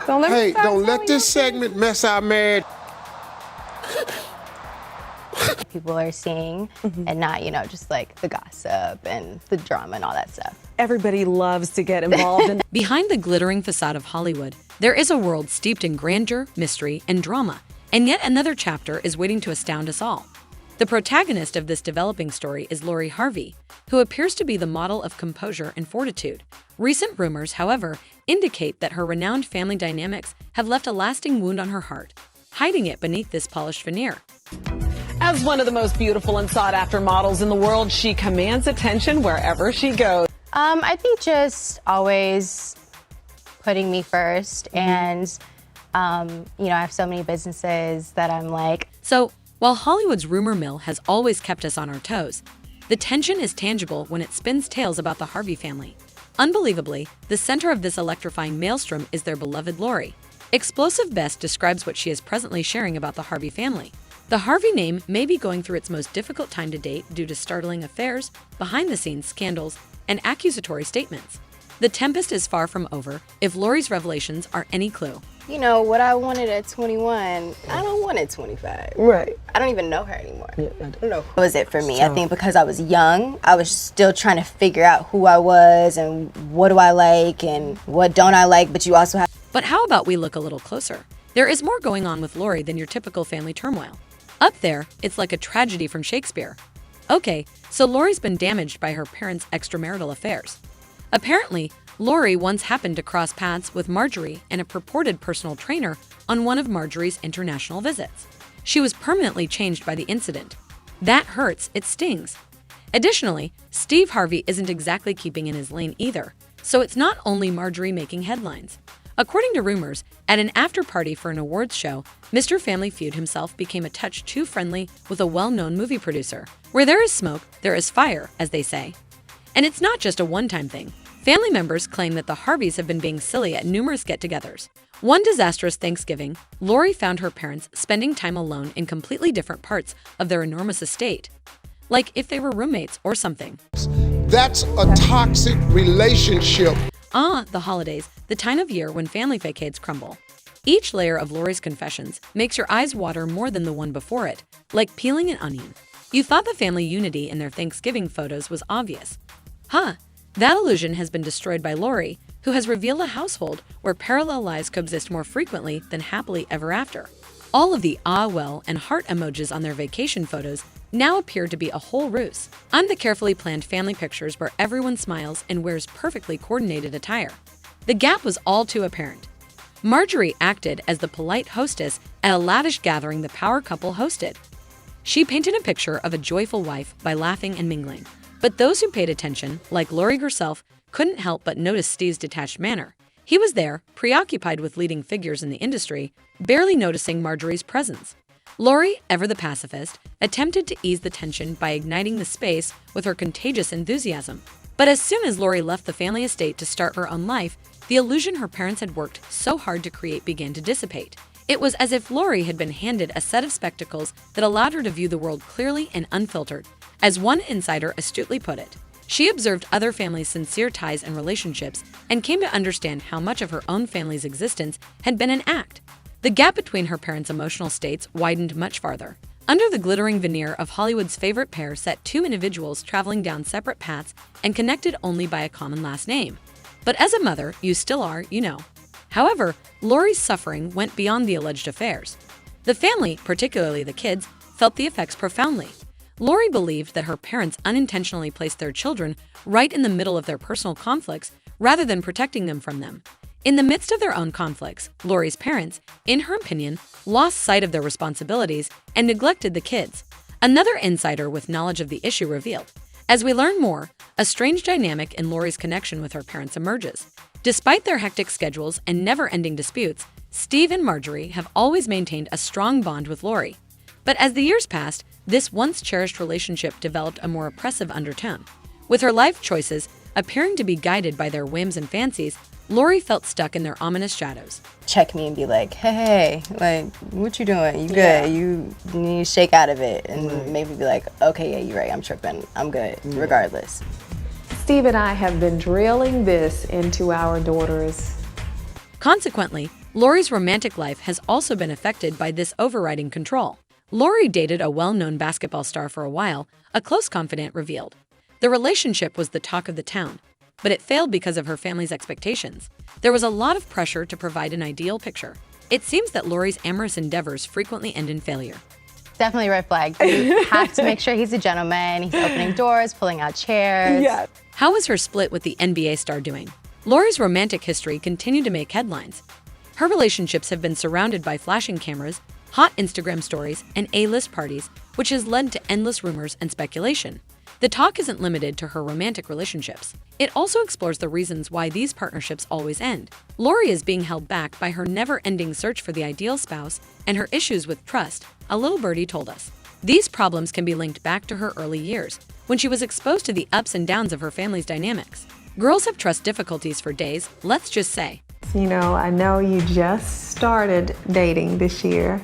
Don't let this segment mess our marriage. People are seeing and not, just like the gossip and the drama and all that stuff. Everybody loves to get involved in. Behind the glittering facade of Hollywood, there is a world steeped in grandeur, mystery, and drama, and yet another chapter is waiting to astound us all. The protagonist of this developing story is Lori Harvey, who appears to be the model of composure and fortitude. Recent rumors, however, indicate that her renowned family dynamics have left a lasting wound on her heart, hiding it beneath this polished veneer. As one of the most beautiful and sought-after models in the world, she commands attention wherever she goes. I think just always putting me first, and I have so many businesses that I'm like. So, while Hollywood's rumor mill has always kept us on our toes, the tension is tangible when it spins tales about the Harvey family. Unbelievably, the center of this electrifying maelstrom is their beloved Lori. Explosive Best describes what she is presently sharing about the Harvey family. The Harvey name may be going through its most difficult time to date due to startling affairs, behind-the-scenes scandals, and accusatory statements. The tempest is far from over, if Lori's revelations are any clue. What I wanted at 21, I don't want at 25. Right. I don't even know her anymore. Yeah, I don't know. What was it for me? I think because I was young, I was still trying to figure out who I was and what do I like and what don't I like, but you also have. But how about we look a little closer? There is more going on with Lori than your typical family turmoil. Up there, it's like a tragedy from Shakespeare. Okay, so Lori's been damaged by her parents' extramarital affairs. Apparently, Lori once happened to cross paths with Marjorie and a purported personal trainer on one of Marjorie's international visits. She was permanently changed by the incident. That hurts, it stings. Additionally, Steve Harvey isn't exactly keeping in his lane either, so it's not only Marjorie making headlines. According to rumors, at an after-party for an awards show, Mr. Family Feud himself became a touch too friendly with a well-known movie producer. Where there is smoke, there is fire, as they say. And it's not just a one-time thing. Family members claim that the Harveys have been being silly at numerous get-togethers. One disastrous Thanksgiving, Lori found her parents spending time alone in completely different parts of their enormous estate. Like if they were roommates or something. That's a toxic relationship. The holidays, the time of year when family facades crumble. Each layer of Lori's confessions makes your eyes water more than the one before it, like peeling an onion. You thought the family unity in their Thanksgiving photos was obvious. That illusion has been destroyed by Lori, who has revealed a household where parallel lives coexist more frequently than happily ever after. All of the well and heart emojis on their vacation photos now appear to be a whole ruse. I'm the carefully planned family pictures where everyone smiles and wears perfectly coordinated attire. The gap was all too apparent. Marjorie acted as the polite hostess at a lavish gathering the power couple hosted. She painted a picture of a joyful wife by laughing and mingling. But those who paid attention, like Lori herself, couldn't help but notice Steve's detached manner. He was there, preoccupied with leading figures in the industry, barely noticing Marjorie's presence. Lori, ever the pacifist, attempted to ease the tension by igniting the space with her contagious enthusiasm. But as soon as Lori left the family estate to start her own life, the illusion her parents had worked so hard to create began to dissipate. It was as if Lori had been handed a set of spectacles that allowed her to view the world clearly and unfiltered. As one insider astutely put it, she observed other families' sincere ties and relationships and came to understand how much of her own family's existence had been an act. The gap between her parents' emotional states widened much farther. Under the glittering veneer of Hollywood's favorite pair sat two individuals traveling down separate paths and connected only by a common last name. But as a mother, you still are, However, Lori's suffering went beyond the alleged affairs. The family, particularly the kids, felt the effects profoundly. Lori believed that her parents unintentionally placed their children right in the middle of their personal conflicts rather than protecting them from them. In the midst of their own conflicts, Lori's parents, in her opinion, lost sight of their responsibilities and neglected the kids. Another insider with knowledge of the issue revealed. As we learn more, a strange dynamic in Lori's connection with her parents emerges. Despite their hectic schedules and never-ending disputes, Steve and Marjorie have always maintained a strong bond with Lori. But as the years passed, this once-cherished relationship developed a more oppressive undertone. With her life choices appearing to be guided by their whims and fancies, Lori felt stuck in their ominous shadows. Check me and be like, hey, what you doing? You good? You need to shake out of it. And maybe be like, okay, yeah, you're right, I'm tripping. I'm good, regardless. Steve and I have been drilling this into our daughters. Consequently, Lori's romantic life has also been affected by this overriding control. Lori dated a well-known basketball star for a while, a close confidant revealed. The relationship was the talk of the town, but it failed because of her family's expectations. There was a lot of pressure to provide an ideal picture. It seems that Lori's amorous endeavors frequently end in failure. Definitely a red flag. You have to make sure he's a gentleman. He's opening doors, pulling out chairs. Yeah. How is her split with the NBA star doing? Lori's romantic history continued to make headlines. Her relationships have been surrounded by flashing cameras, hot Instagram stories, and A-list parties, which has led to endless rumors and speculation. The talk isn't limited to her romantic relationships. It also explores the reasons why these partnerships always end. Lori is being held back by her never-ending search for the ideal spouse and her issues with trust, a little birdie told us. These problems can be linked back to her early years, when she was exposed to the ups and downs of her family's dynamics. Girls have trust difficulties for days, let's just say. You know, I know you just started dating this year,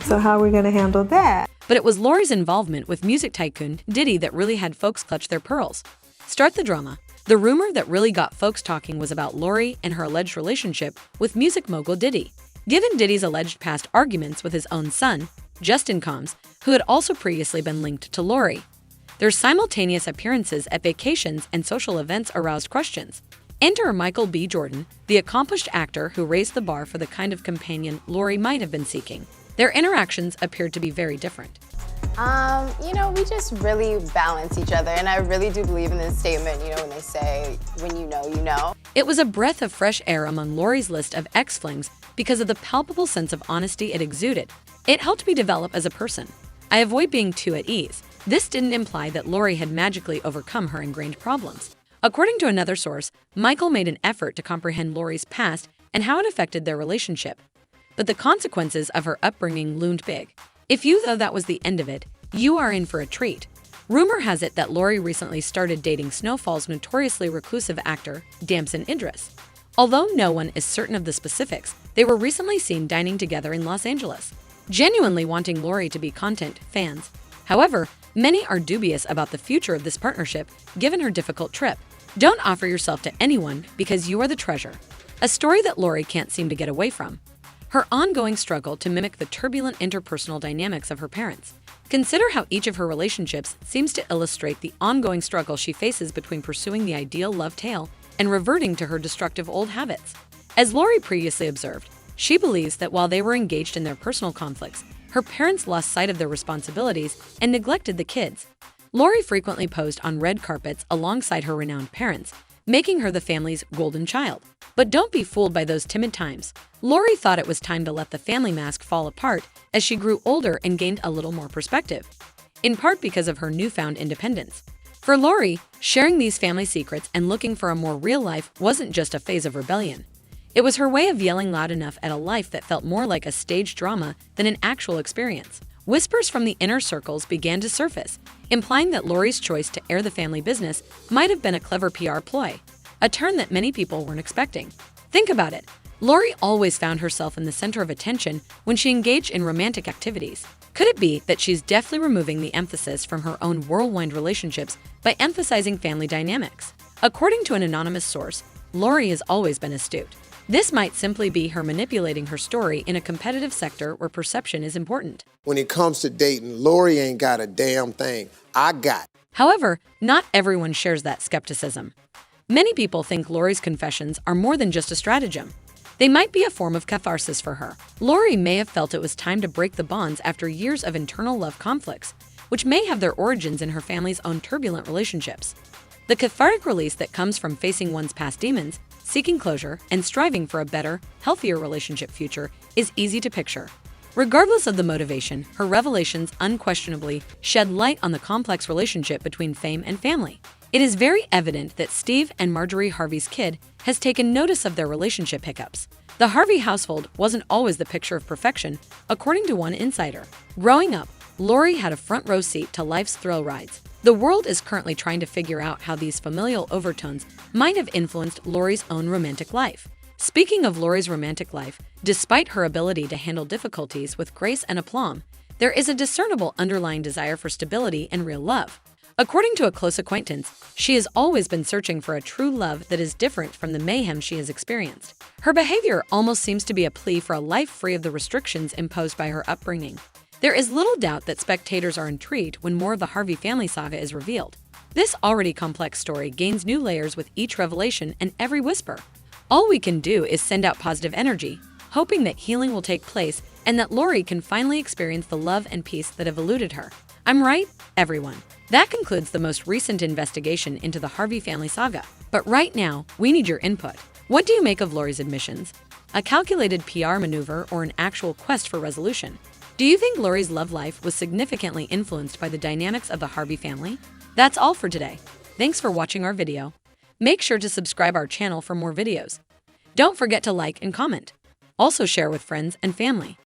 so how are we going to handle that? But it was Lori's involvement with music tycoon Diddy that really had folks clutch their pearls. Start the drama. The rumor that really got folks talking was about Lori and her alleged relationship with music mogul Diddy. Given Diddy's alleged past arguments with his own son, Justin Combs, who had also previously been linked to Lori, their simultaneous appearances at vacations and social events aroused questions. Enter Michael B. Jordan, the accomplished actor who raised the bar for the kind of companion Lori might have been seeking. Their interactions appeared to be very different. We just really balance each other, and I really do believe in this statement, when they say, when you know, you know. It was a breath of fresh air among Lori's list of ex-flings because of the palpable sense of honesty it exuded. It helped me develop as a person. I avoid being too at ease. This didn't imply that Lori had magically overcome her ingrained problems. According to another source, Michael made an effort to comprehend Lori's past and how it affected their relationship. But the consequences of her upbringing loomed big. If you thought that was the end of it, you are in for a treat. Rumor has it that Lori recently started dating Snowfall's notoriously reclusive actor, Damson Idris. Although no one is certain of the specifics, they were recently seen dining together in Los Angeles, genuinely wanting Lori to be content fans. However, many are dubious about the future of this partnership, given her difficult trip. Don't offer yourself to anyone because you are the treasure. A story that Lori can't seem to get away from. Her ongoing struggle to mimic the turbulent interpersonal dynamics of her parents. Consider how each of her relationships seems to illustrate the ongoing struggle she faces between pursuing the ideal love tale and reverting to her destructive old habits. As Lori previously observed, she believes that while they were engaged in their personal conflicts, her parents lost sight of their responsibilities and neglected the kids. Lori frequently posed on red carpets alongside her renowned parents, making her the family's golden child. But don't be fooled by those timid times. Lori thought it was time to let the family mask fall apart as she grew older and gained a little more perspective, in part because of her newfound independence. For Lori, sharing these family secrets and looking for a more real life wasn't just a phase of rebellion. It was her way of yelling loud enough at a life that felt more like a staged drama than an actual experience. Whispers from the inner circles began to surface, implying that Lori's choice to air the family business might have been a clever PR ploy, a turn that many people weren't expecting. Think about it. Lori always found herself in the center of attention when she engaged in romantic activities. Could it be that she's deftly removing the emphasis from her own whirlwind relationships by emphasizing family dynamics? According to an anonymous source, Lori has always been astute. This might simply be her manipulating her story in a competitive sector where perception is important. When it comes to dating, Lori ain't got a damn thing. I got. However, not everyone shares that skepticism. Many people think Lori's confessions are more than just a stratagem. They might be a form of catharsis for her. Lori may have felt it was time to break the bonds after years of internal love conflicts, which may have their origins in her family's own turbulent relationships. The cathartic release that comes from facing one's past demons, seeking closure, and striving for a better, healthier relationship future is easy to picture. Regardless of the motivation, her revelations unquestionably shed light on the complex relationship between fame and family. It is very evident that Steve and Marjorie Harvey's kid has taken notice of their relationship hiccups. The Harvey household wasn't always the picture of perfection, according to one insider. Growing up, Lori had a front row seat to life's thrill rides. The world is currently trying to figure out how these familial overtones might have influenced Lori's own romantic life. Speaking of Lori's romantic life, despite her ability to handle difficulties with grace and aplomb, there is a discernible underlying desire for stability and real love. According to a close acquaintance, she has always been searching for a true love that is different from the mayhem she has experienced. Her behavior almost seems to be a plea for a life free of the restrictions imposed by her upbringing. There is little doubt that spectators are intrigued when more of the Harvey family saga is revealed. This already complex story gains new layers with each revelation and every whisper. All we can do is send out positive energy, hoping that healing will take place and that Lori can finally experience the love and peace that have eluded her. I'm right, everyone. That concludes the most recent investigation into the Harvey family saga. But right now, we need your input. What do you make of Lori's admissions? A calculated PR maneuver or an actual quest for resolution? Do you think Lori's love life was significantly influenced by the dynamics of the Harvey family? That's all for today. Thanks for watching our video. Make sure to subscribe our channel for more videos. Don't forget to like and comment. Also share with friends and family.